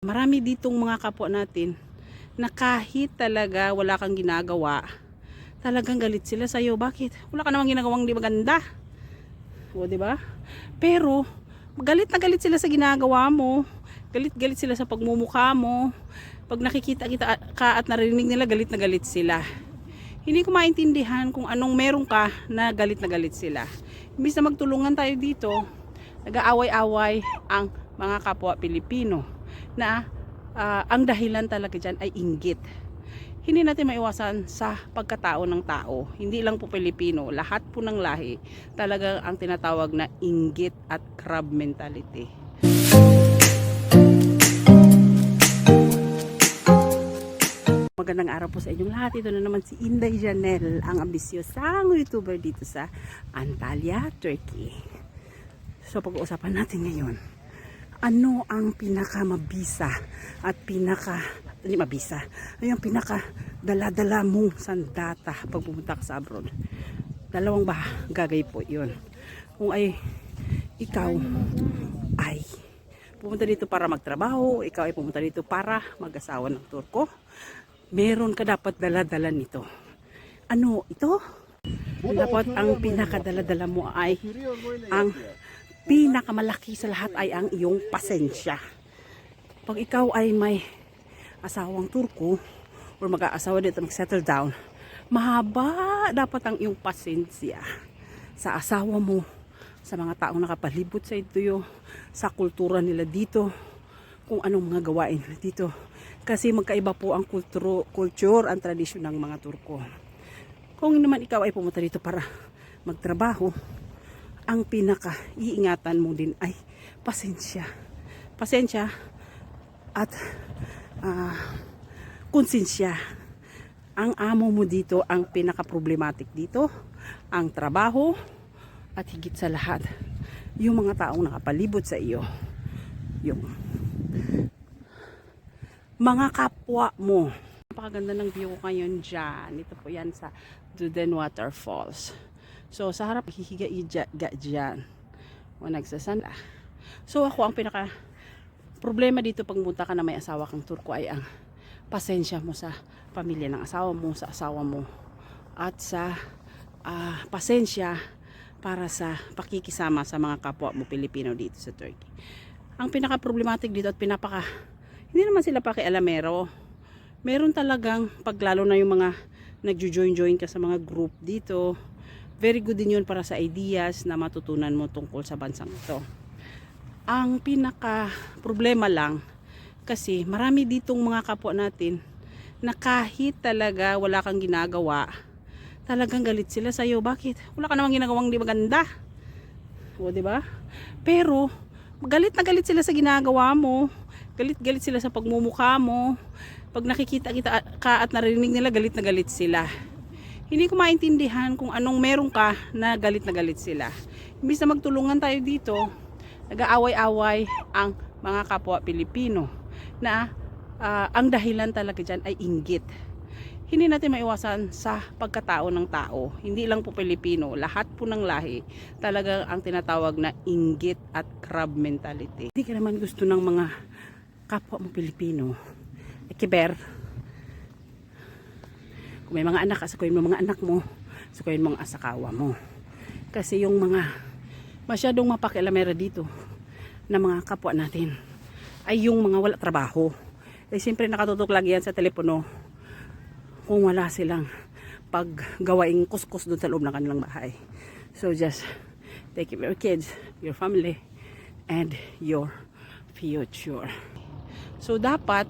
Marami ditong mga kapwa natin na kahit talaga wala kang ginagawa, talagang galit sila sa iyo. Bakit? Wala ka namang ginagawang di maganda. O, di ba? Pero galit na galit sila sa ginagawa mo. Galit-galit sila sa pagmumukha mo. Pag nakikita kita ka at narinig nila, galit na galit sila. Hindi ko maintindihan kung anong meron ka na galit sila. Imbis na magtulungan tayo dito, nag-aaway-away ang mga kapwa Pilipino na ang dahilan talaga dyan ay inggit. Hindi natin maiwasan sa pagkatao ng tao. Hindi lang po Pilipino, lahat po ng lahi talaga ang tinatawag na inggit at crab mentality. Magandang araw po sa inyong lahat. Ito na naman si Inday Janelle, ang ambisyosang YouTuber dito sa Antalya, Turkey. So pag-uusapan natin ngayon, ano ang pinakamabisa at hindi mabisa, ano yung pinaka-dala-dala mong sandata pag pumunta ka sa abroad? Dalawang bagay po yun. Kung ay ikaw ay pumunta dito para magtrabaho, ikaw ay pumunta dito para mag-asawa ng Turko, meron ka dapat dala-dala nito. Ano ito? Dapat ang pinakadala-dala mo ay ang pinakamalaki sa lahat ay ang iyong pasensya. Pag ikaw ay may asawang Turko or mag-aasawa dito, mag-settle down, mahaba dapat ang iyong pasensya sa asawa mo, sa mga taong nakapalibot sa ito, sa kultura nila dito, kung anong mga gawain nila dito. Kasi magkaiba po ang culture, ang tradisyon ng mga Turko. Kung naman ikaw ay pumunta dito para magtrabaho, ang pinaka-iingatan mo din ay pasensya. Pasensya at konsensya. Ang amo mo dito, ang pinaka-problematic dito, ang trabaho, at higit sa lahat, yung mga taong nakapalibot sa iyo. Yung mga kapwa mo. Napakaganda ng view ko ngayon dyan. Ito po yan sa Duden Waterfalls. So, sa harap, hihiga dyan. O nagsasanda. So, ako, ang pinaka problema dito pag punta ka na may asawa kang Turko ay ang pasensya mo sa pamilya ng asawa mo, sa asawa mo. At sa pasensya para sa pakikisama sa mga kapwa mo Pilipino dito sa Turkey. Ang pinaka problematic dito at hindi naman sila pakialamero. Meron talagang, paglalo na yung mga nagjo-join ka sa mga group dito, very good din yun para sa ideas na matutunan mo tungkol sa bansang ito. Ang pinaka problema lang, kasi marami ditong mga kapwa natin na kahit talaga wala kang ginagawa, talagang galit sila sa iyo. Bakit? Wala ka namang ginagawang di maganda. O, di ba? Pero galit na galit sila sa ginagawa mo. Galit-galit sila sa pagmumukha mo. Pag nakikita ka at narinig nila, galit na galit sila. Hindi ko maintindihan kung anong meron ka na galit sila. Imbis na magtulungan tayo dito, nag-aaway-away ang mga kapwa Pilipino na ang dahilan talaga dyan ay inggit. Hindi natin maiwasan sa pagkatao ng tao. Hindi lang po Pilipino, lahat po ng lahi talaga ang tinatawag na inggit at crab mentality. Hindi ka naman gusto ng mga kapwa mo Pilipino. Kiber, kung may mga anak, asakuin mo mga anak mo, asakuin mo ang asakawa mo. Kasi yung mga masyadong mapakialamera dito na mga kapwa natin ay yung mga wala trabaho. Eh siyempre nakatutok lagi yan sa telepono kung wala silang paggawaing kuskus doon sa loob ng kanilang bahay. So just take care of your kids, your family, and your future. So dapat,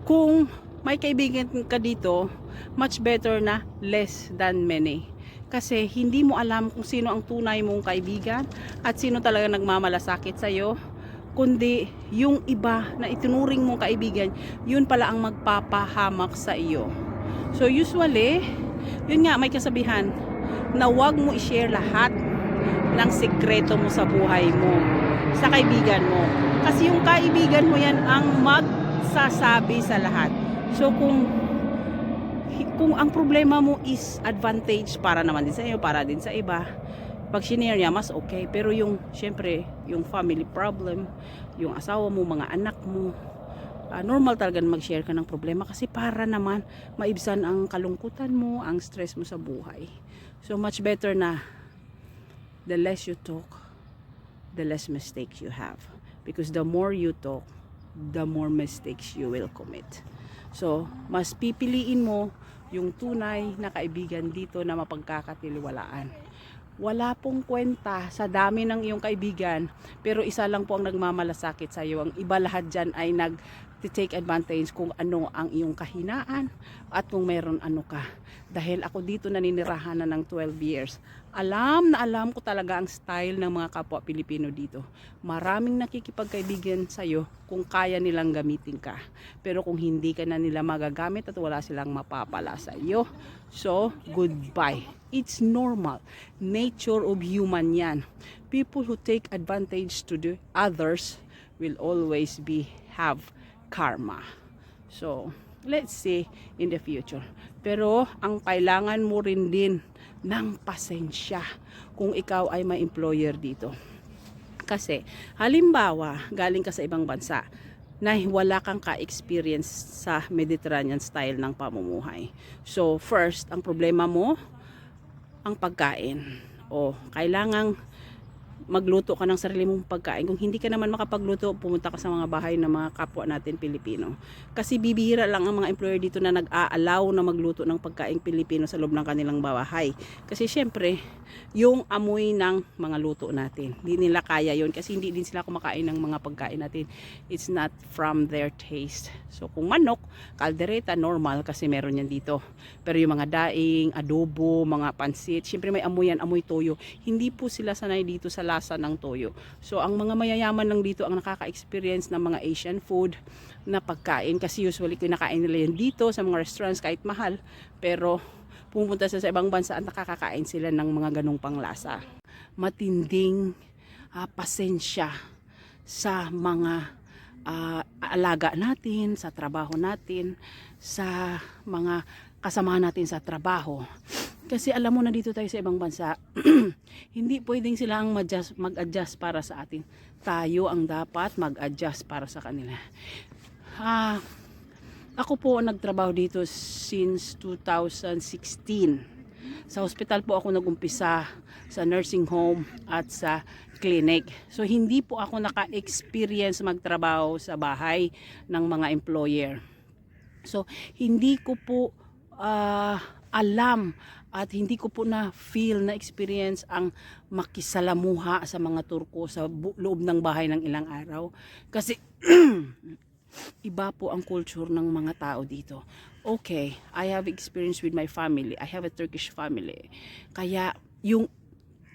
kung may kaibigan ka dito, much better na less than many. Kasi hindi mo alam kung sino ang tunay mong kaibigan at sino talaga nagmamalasakit sa iyo, kundi yung iba na itinuring mong kaibigan, yun pala ang magpapahamak sa iyo. So usually, yun nga, may kasabihan na huwag mo i-share lahat ng sikreto mo sa buhay mo sa kaibigan mo. Kasi yung kaibigan mo yan ang magsasabi sa lahat. So kung ang problema mo is advantage para naman din sa iyo, para din sa iba, Pag shinare niya, mas okay. Pero yung, syempre, yung family problem, yung asawa mo, mga anak mo, normal talaga na mag-share ka ng problema kasi para naman maibsan ang kalungkutan mo, ang stress mo sa buhay. So much better na the less you talk, the less mistakes you have. Because the more you talk, the more mistakes you will commit. So, mas pipiliin mo yung tunay na kaibigan dito na mapagkakatiwalaan. Wala pong kwenta sa dami ng iyong kaibigan, pero isa lang po ang nagmamalasakit sa iyo. Ang iba lahat dyan ay nag-take advantage kung ano ang iyong kahinaan at kung meron ano ka. Dahil ako dito naninirahan na ng 12 years. Alam na alam ko talaga ang style ng mga kapwa Pilipino dito. Maraming nakikipagkaibigan sa iyo kung kaya nilang gamitin ka. Pero kung hindi ka na nila magagamit at wala silang mapapala sa iyo, so goodbye. It's normal. Nature of human yan. People who take advantage to the others will always have karma. So, let's see in the future. Pero, ang kailangan mo rin din ng pasensya kung ikaw ay may employer dito. Kasi, halimbawa, galing ka sa ibang bansa na wala kang ka-experience sa Mediterranean style ng pamumuhay. So, first, ang problema mo, ang pagkain. O, kailangang magluto ka ng sarili mong pagkain. Kung hindi ka naman makapagluto, pumunta ka sa mga bahay ng mga kapwa natin Pilipino. Kasi bibihira lang ang mga employer dito na nag-a-allow na magluto ng pagkain Pilipino sa loob ng kanilang bahay. Kasi syempre, yung amoy ng mga luto natin, hindi nila kaya yon kasi hindi din sila kumakain ng mga pagkain natin. It's not from their taste. So kung manok, kaldereta, normal kasi meron yan dito. Pero yung mga daing, adobo, mga pansit, syempre may amoy yan, amoy toyo. Hindi po sila sanay dito sa lasa ng toyo. So ang mga mayayaman lang dito ang nakaka-experience ng mga Asian food na pagkain kasi usually kinakain nila yan dito sa mga restaurants kahit mahal. Pero pumunta sa ibang bansa at nakakakain sila ng mga ganong panglasa. Matinding pasensya sa mga alaga natin, sa trabaho natin, sa mga kasama natin sa trabaho. Kasi alam mo na dito tayo sa ibang bansa, hindi pwedeng sila ang mag-adjust para sa atin. Tayo ang dapat mag-adjust para sa kanila. Ako po nagtrabaho dito since 2016. Sa hospital po ako nagumpisa, sa nursing home at sa clinic. So hindi po ako naka-experience magtrabaho sa bahay ng mga employer. So hindi ko po alam at hindi ko po na feel na experience ang makisalamuha sa mga Turko sa loob ng bahay ng ilang araw. Kasi iba po ang culture ng mga tao dito. Okay, I have experience with my family. I have a Turkish family. Kaya yung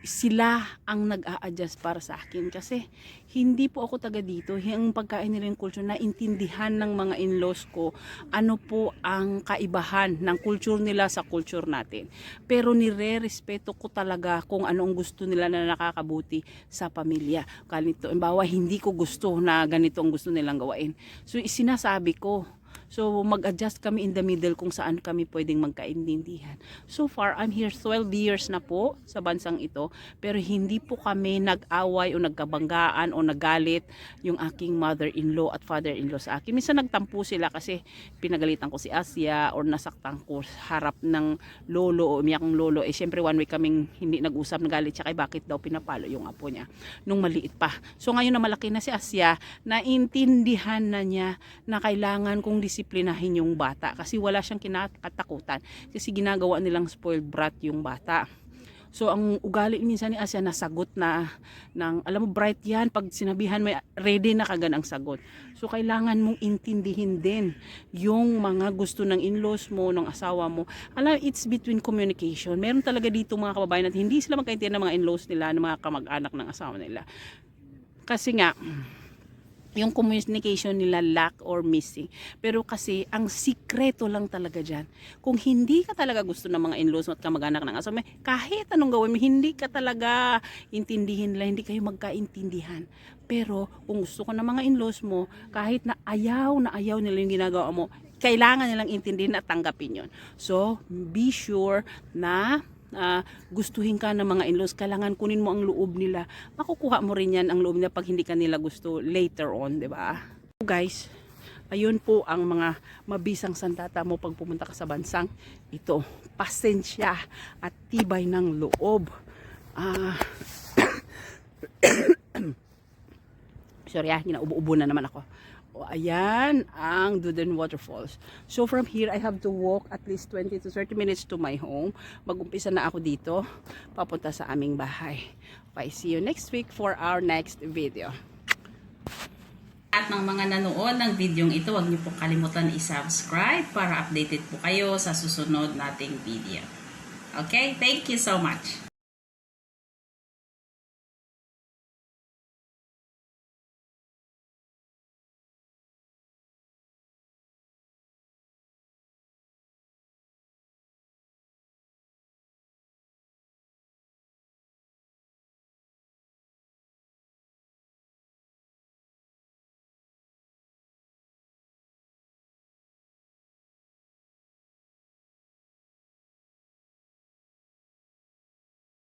sila ang nag-a-adjust para sa akin kasi hindi po ako taga dito. Yung pagkain nila yung culture na intindihan ng mga in-laws ko ano po ang kaibahan ng culture nila sa culture natin. Pero nire-respeto ko talaga kung ano ang gusto nila na nakakabuti sa pamilya. Ganito, imbawa hindi ko gusto na ganito ang gusto nilang gawain. So sinasabi ko. So mag-adjust kami in the middle kung saan kami pwedeng magkaintindihan. So far, I'm here 12 years na po sa bansang ito. Pero hindi po kami nag-away o nagkabanggaan o nagalit yung aking mother-in-law at father-in-law sa akin. Minsan nagtampo sila kasi pinagalitan ko si Asia or nasaktan ko harap ng lolo o umiyak ng lolo. Eh syempre one week kaming hindi nag-usap, nagalit siya kay bakit daw pinapalo yung apo niya nung maliit pa. So ngayon na malaki na si Asia, naintindihan na niya na kailangan kong disiplinahin yung bata kasi wala siyang kinakatakutan kasi ginagawa nilang spoiled brat yung bata. So ang ugali minsan ni Asia nasagot na ng alam mo bright yan pag sinabihan mo ready na kagad ang sagot. So kailangan mong intindihin din yung mga gusto ng in-laws mo, ng asawa mo. Alam, it's between communication. Meron talaga dito mga kababayan at hindi sila magkaintindihan ng mga in-laws nila, ng mga kamag-anak ng asawa nila. Kasi nga yung communication nila lack or missing. Pero kasi, ang sikreto lang talaga dyan. Kung hindi ka talaga gusto ng mga in-laws at kamag-anak ng asawa, kahit anong gawin mo, hindi ka talaga intindihin nila, hindi kayo magkaintindihan. Pero, kung gusto ko ng mga in-laws mo, kahit na ayaw nila yung ginagawa mo, kailangan nilang intindihin at tanggapin yun. So, be sure na gustuhin ka ng mga in-laws, kailangan kunin mo ang loob nila. Makukuha mo rin yan ang loob nila pag hindi ka nila gusto later on, di ba? So guys, ayun po ang mga mabisang sandata mo pag pumunta ka sa bansang ito. Pasensya at tibay ng loob. Sorry, ginaubo-ubo na naman ako. O, ayan ang Duden Waterfalls. So from here, I have to walk at least 20 to 30 minutes to my home. Mag-umpisa na ako dito, papunta sa aming bahay. Okay, see you next week for our next video. At ng mga nanood ng videong ito, huwag niyo pong kalimutan i-subscribe para updated po kayo sa susunod nating video. Okay, thank you so much.